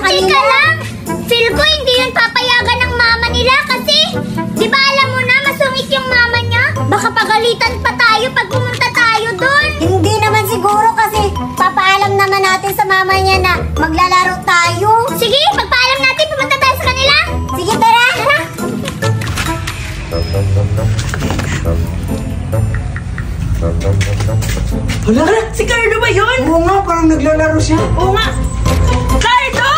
kanina. Teka lang. Feel ko hindi yun papayagan ng mama nila kasi di ba alam mo na masungit yung mama niya? Baka pagalitan pa tayo pag pumunta tayo dun. Hindi naman siguro kasi papaalam naman natin sa mama niya na maglalaro tayo. Sige, pagpaalam natin, pumunta tayo sa kanila. Sige, tara. Tara. Hala, si Carlo ba yun? Oo nga, parang naglalaro siya. Oo nga. Carlo!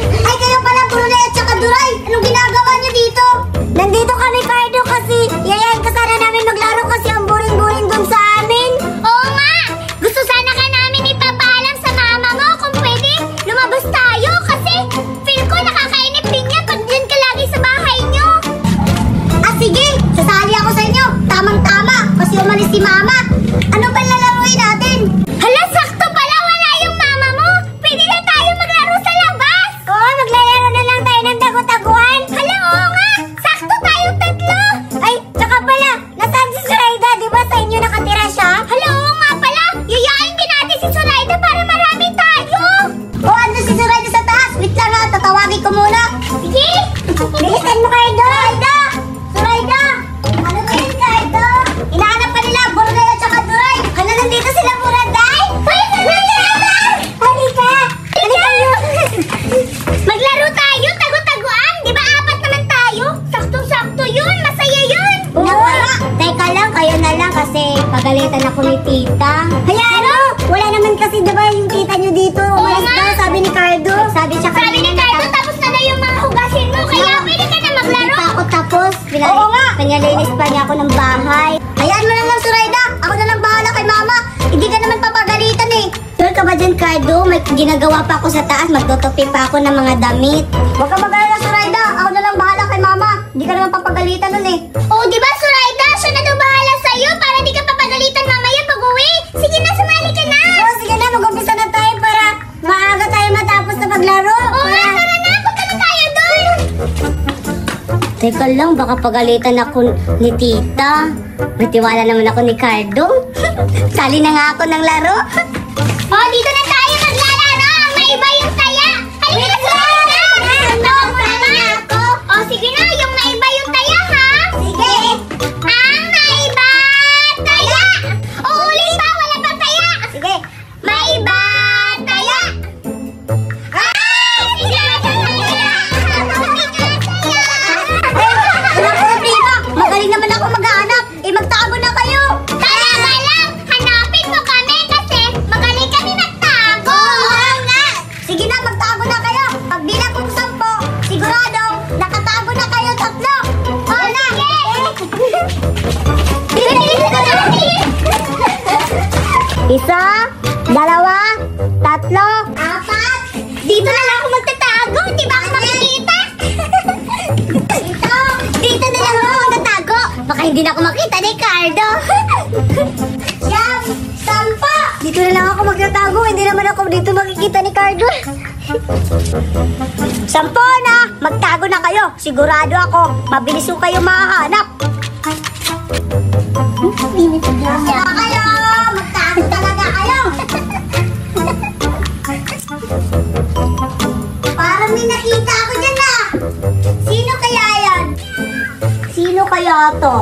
Ay, kayo pala, Brunei at saka Duray. Anong ginagawa niyo dito? Nandito kami, Cardo, kasi yayain ka sana namin maglaro kasi ang boring-boring dun sa amin. Oo nga! Gusto sana ka namin ipapaalam sa mama mo kung pwede lumabas tayo kasi feel ko nakakainip din yan pag dyan ka lagi sa bahay nyo. Ah, sige, sasali ako sa inyo. Tamang-tama, kasi umalis si mama. Ano ba lalaruin natin? Hala, sakto pala wala yung mama mo. Pwede na tayo maglaro sa labas. Oo, maglalaro na lang tayo ng tagu-taguan. Hala, oo nga! Sakto tayong tatlo. Ay, tsaka pala, nasaan si Zoraida? Di ba sa inyo nakatira siya? Hala, oo nga pala. Yayain din natin si Zoraida para marami tayo. O, ando si Zoraida sa taas. Wait lang ha, tatawagin ko muna. Sige. Bilisan mo, Cardo! Zoraida! Zoraida! Ano ba yun, Cardo? Inahanap ka nila, Brunei at saka Duray. Hala, nandito sila, Buraday! Hoy, Zoraida! Halika! Halika yun! Maglaro tayo, tago-taguan. Di ba apat naman tayo? Saktong-sakto yun, masaya yun. Nawala! Teka lang, kayo na lang kasi pagalitan ako ni tita. Hayaan mo! Wala naman kasi diba yung tita nyo dito. Umalis nga. daw, sabi ni Cardo. Sabi siya Sabi ni Cardo, tapos na yung mga hugasin mo, kaya pwede ka na maglaro. Hindi pa ako tapos. Oo nga. Pinalinis pa niya ako ng bahay. Hayaan mo na lang, Zoraida. Ako na lang bahala kay mama. Hindi ka naman papagalitan eh. Sure ka ba dyan, Cardo? May ginagawa pa ako sa taas. Magtutupi pa ako ng mga damit. Huwag ka mag-alala, Zoraida. Ako na lang bahala kay mama. Hindi ka naman papagalitan nun eh. Oo, di ba, Zoraida? Siya na daw bahala sa'yo para di ka papagalitan mamaya pag-uwi. Sige na, sumali ka na. Oo, sige na. Mag-umpisa na tayo para maaga tayo matapos na paglaro. Oo nga, tara na. Punta na tayo doon. Teka lang, baka pagalitan ako ni tita. May tiwala naman ako ni Cardo. Sali na nga ako ng laro. Oh, dito na tayo maglalaro. May iba yung taya. Halika na, Zoraida. Ako. Oh, sige na. Yung may iba yung taya, ha? Sige. Ang naiba taya. Oh, ulit pa. Wala pang taya. Sige. May iba taya. Ah! Sige na, taya. Naku, tita. Magaling naman ako maghahanap. Magtago na kayo. Talaga lang. Hanapin mo kami kasi magaling kami magtago. Oo nga. Sige na, magtago na kayo. Pagbilang kong 10, sigurado, nakatago na kayo 3. Oo na. Isa, 2, 3, 4. Dito na lang ako magtatago. Di ba ako makikita? Dito na lang ako magtatago. Baka hindi na ako makita ni Cardo. Siyam, 10. Dito na lang ako magtatago. Hindi naman ako dito makikita ni Cardo. 10 na. Magtago na kayo. Sigurado ako. Mabilis yung kayo mahahanap. Kaya kayo. Magtago talaga kayo. Parang may nakita ako dyan na. Sino kaya yan? Sino kaya to?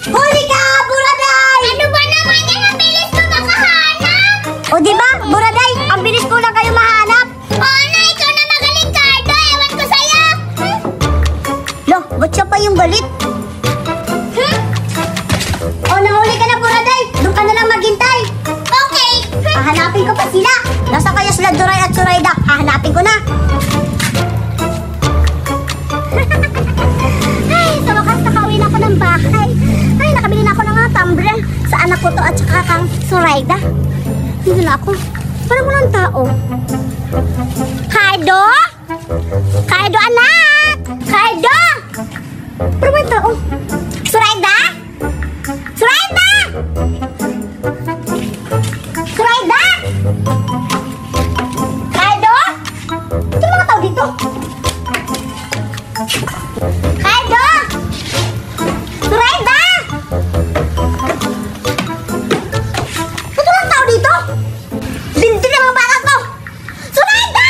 Huli ka, Buraday! Ano ba naman yan? Ang bilis mo makahanap. O diba, Buraday, ang bilis ko lang kayo mahanap. Oo na, ikaw na magaling, Cardo. Ewan ko sa'yo. Lo, ba't siya pa yung galit? O, nahuli ka na, Buraday. Doon ka na lang maghintay. Okay. Hahanapin ko pa sila. Nasa kaya sila Duray at Zoraida? Hahanapin ko na. Ay, sa wakas nakauwi na ako ng bahay. Ay, nakabili na ako ng mga tumbler sa anak ko to at saka kang Zoraida. Dito na ako. Parang walang tao. Cardo? Cardo, anak! Cardo! Parang may tao. Zoraida? Zoraida! Zoraida! Cardo? Ito mga tao dito. Cardo! Zoraida! Ito mga tao dito. Binti ng mga bata to. Zoraida!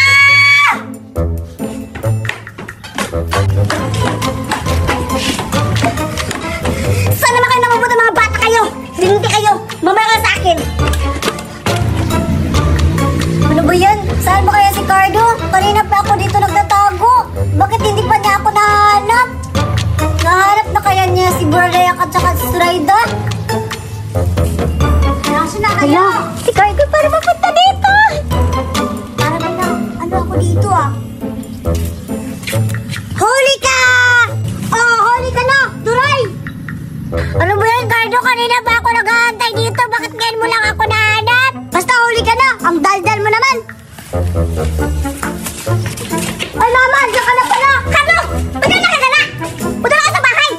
Hala, si Cardo para mapunta dito. Para may ano ako dito ah. Huli ka! Oh, huli ka na! Duray! Ano mo yan, Cardo? Kanina ba ako nag-aantay dito? Bakit ngayon mo lang ako nahanap? Basta huli ka na! Ang daldal mo naman! Ay, Mama! Diyan ka na pala! Cardo! Punta ka na! Punta ka sa bahay!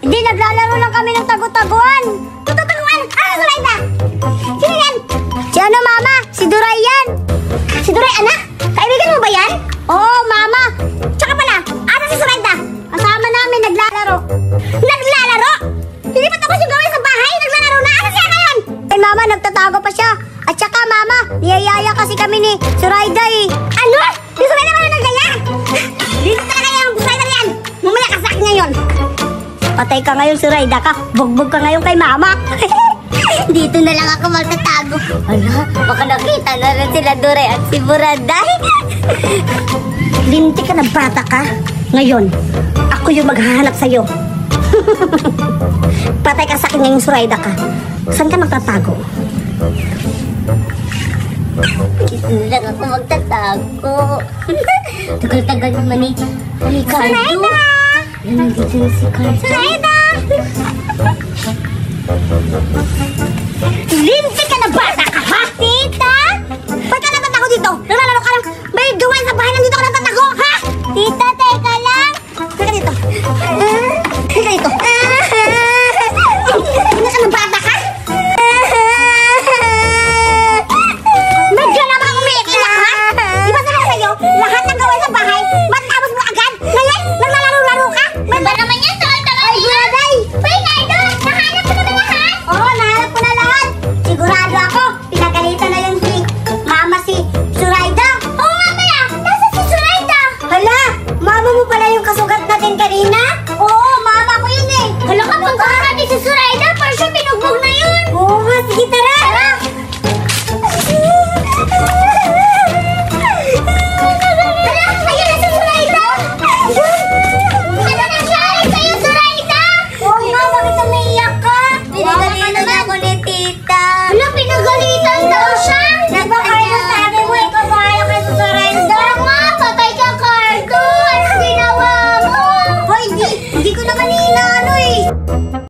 Hindi, naglalaro lang kami ng tagu-taguan! Tagu-taguan? Ano, Zoraida? Sino yan? Si ano, Mama? Si Duray yan! Si Duray, anak? Kaibigan mo ba yan? Oo, Mama! Tsaka pala, asa si Zoraida? Kasama namin, naglalaro. Naglalaro? Hindi pa tapos yung gawin sa bahay? Naglalaro na? Asa siya ngayon? Ay, Mama, nagtatago pa siya. At saka, Mama, niyayaya kasi kami ni Zoraida eh. Ano? Si Zoraida ba na nagaya? Dito talaga yung Zoraida yan. Mamaya ka sa akin ngayon. Patay ka ngayon, Zoraida ka. Bugbog ka ngayon kay Mama. Dito na lang ako magtatago. Ala, baka nakita na rin sila Duray at si Buraday. Linti ka na bata ka. Ngayon, ako yung maghahanap sa'yo. Patay ka sa akin ngayong Zoraida ka. Saan ka magtatago? Dito na lang ako magtatago. Tagal-tagal naman ni Cardo. Zoraida! Nandito na si Cardo. Zoraida! Linti ka na bata ka, ha? Tita? Ba't ka natatago dito? Naglalaro ka lang. May gawain sa bahay, nandito ka natatago, ha? Tita, teka lang. Teka dito. Teka dito. Linti ka na bata ka? Medyo naman umiiyak, ha? Di ba sabi sa'yo, lahat ng gawain sa bahay, matapos mo agad? Ngayon, naglalaro-laro ka? Ba naman yan? Tagal-tagal yan. Ay, Buray! Wait, Cardo! Nahanap ko na ba lahat? Oo, nahanap ko na lahat. Sigurado ako, pinagalitan na yun si Mama si Zoraida. Oo nga pala, nasa si Zoraida? Hala, Mama mo pala yung kasugat natin kanina? Oo, Mama ko yun eh. Hala ka, pagkakarami si Zoraida, para siya pinugbog na yun. Oo nga, sige tara. Tara. Hala, ayun na si Zoraida. Ano nangyari sa'yo, Zoraida? Oo nga, bakit umiiyak ka? Pinagalitan ako ni Tita. Hala, pinagalitan daw siya?